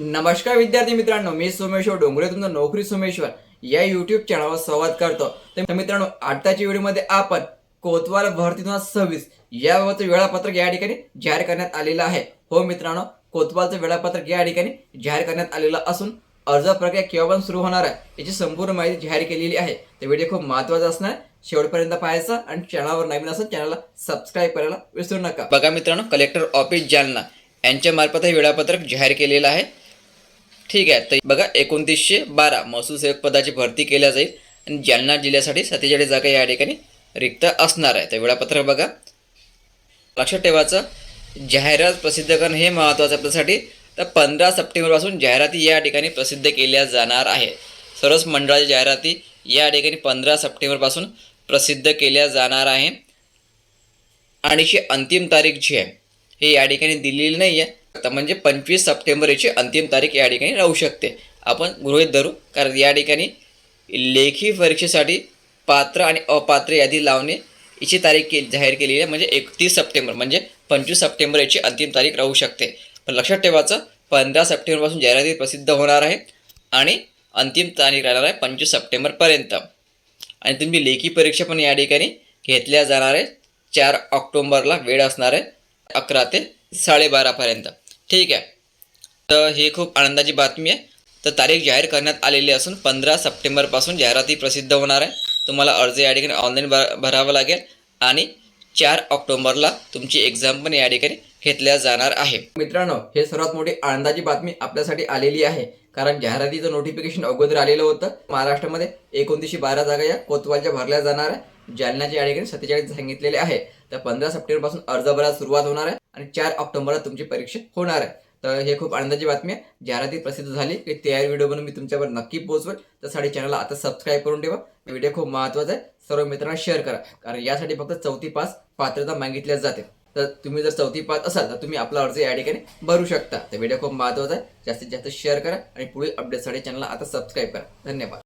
नमस्कार विद्यार्थी मित्रांनो, मी सोमेश्वर डोंगरे तुमचं नोकरी सोमेश्वर या यूट्यूब चॅनलवर स्वागत करतो। तर मित्रांनो, आजच्या व्हिडिओमध्ये आपण कोतवाल भरती 2026 याबाबतचं वेळापत्रक या ठिकाणी जाहीर करण्यात आलेलं आहे। हो मित्रांनो, कोतवालचं वेळापत्रक या ठिकाणी जाहीर करण्यात आलेलं असून अर्ज प्रक्रिया केव्हापासून सुरू होणार आहे याची संपूर्ण माहिती जाहीर केलेली आहे। तर व्हिडिओ खूप महत्त्वाचा असणार, शेवटपर्यंत पाहायचा आणि चॅनलवर नवीन असेल चॅनलला सबस्क्राईब करायला विसरू नका। बघा मित्रांनो, कलेक्टर ऑफिस जालना यांच्या मार्फत हे वेळापत्रक जाहीर केलेलं आहे। ठीक आहे, तर बघा 2912 महसूल सेवक पदाची भरती केल्या जाईल आणि जालना जिल्ह्यासाठी 47 जागा या ठिकाणी रिक्त असणार आहे। तर वेळापत्रक बघा, लक्षात ठेवायचं, जाहिरात प्रसिद्ध करणं हे महत्त्वाचं आपल्यासाठी। तर 15 सप्टेंबरपासून जाहिराती या ठिकाणी प्रसिद्ध केल्या जाणार आहे। सर्वच मंडळाच्या जाहिराती या ठिकाणी 15 सप्टेंबरपासून प्रसिद्ध केल्या जाणार आहे आणि ही अंतिम तारीख जी आहे हे या ठिकाणी दिलेली नाही आहे। म्हणजे 25 सप्टेंबर याची अंतिम तारीख या ठिकाणी राहू शकते, आपण गृहीत धरू। कारण या ठिकाणी लेखी परीक्षेसाठी पात्र आणि अपात्र यादी लावणे याची तारीख जाहीर केलेली आहे, म्हणजे 31 सप्टेंबर म्हणजे 25 सप्टेंबर याची अंतिम तारीख राहू शकते। पण लक्षात ठेवायचं, 15 सप्टेंबरपासून जाहिराती प्रसिद्ध होणार आहे आणि अंतिम तारीख राहणार आहे 25 सप्टेंबरपर्यंत। आणि तुम्ही लेखी परीक्षा पण या ठिकाणी घेतल्या जाणार आहे। 4 ऑक्टोबरला वेळ असणार आहे 11 ते 12:30 पर्यंत। ठीक आहे, तर ही खूप आनंदाची बातमी आहे। तर तारीख जाहीर करण्यात आलेली असून 15 सप्टेंबरपासून जाहिराती प्रसिद्ध होणार आहे। तुम्हाला अर्ज या ठिकाणी ऑनलाईन भरावा लागेल आणि 4 ऑक्टोबरला तुमची एक्झाम पण या ठिकाणी घेतल्या जाणार आहे। मित्रांनो, हे सर्वात मोठी आनंदाची बातमी आपल्यासाठी आलेली आहे, कारण जाहिरातीचं नोटिफिकेशन अगोदर आलेलं होतं। महाराष्ट्रामध्ये 2912 जागा या कोतवालच्या भरल्या जाणार आहे। जालन्याच्या या ठिकाणी 47 सांगितलेले आहे। तर 15 सप्टेंबरपासून अर्ज भरायला सुरुवात होणार आहे आणि 4 ऑक्टोबरला तुमची परीक्षा होणार आहे। तर हे खूप आनंदाची बातमी आहे। जाहिराती प्रसिद्ध झाली की तयार व्हिडिओ बनवून मी तुमच्यावर नक्की पोहोचवेल। त्यासाठी चॅनलला आता सबस्क्राईब करून ठेवा। व्हिडिओ खूप महत्त्वाचा आहे, सर्व मित्रांना शेअर करा, कारण यासाठी फक्त 4थी पास पात्रता मागितल्या जाते। तर तुम्ही जर 4थी पास असाल तर तुम्ही आपला अर्ज या ठिकाणी भरू शकता। तर व्हिडिओ खूप महत्त्वाचा आहे, जास्तीत जास्त शेअर करा आणि पुढील अपडेटसाठी चॅनलला आता सबस्क्राईब करा। धन्यवाद।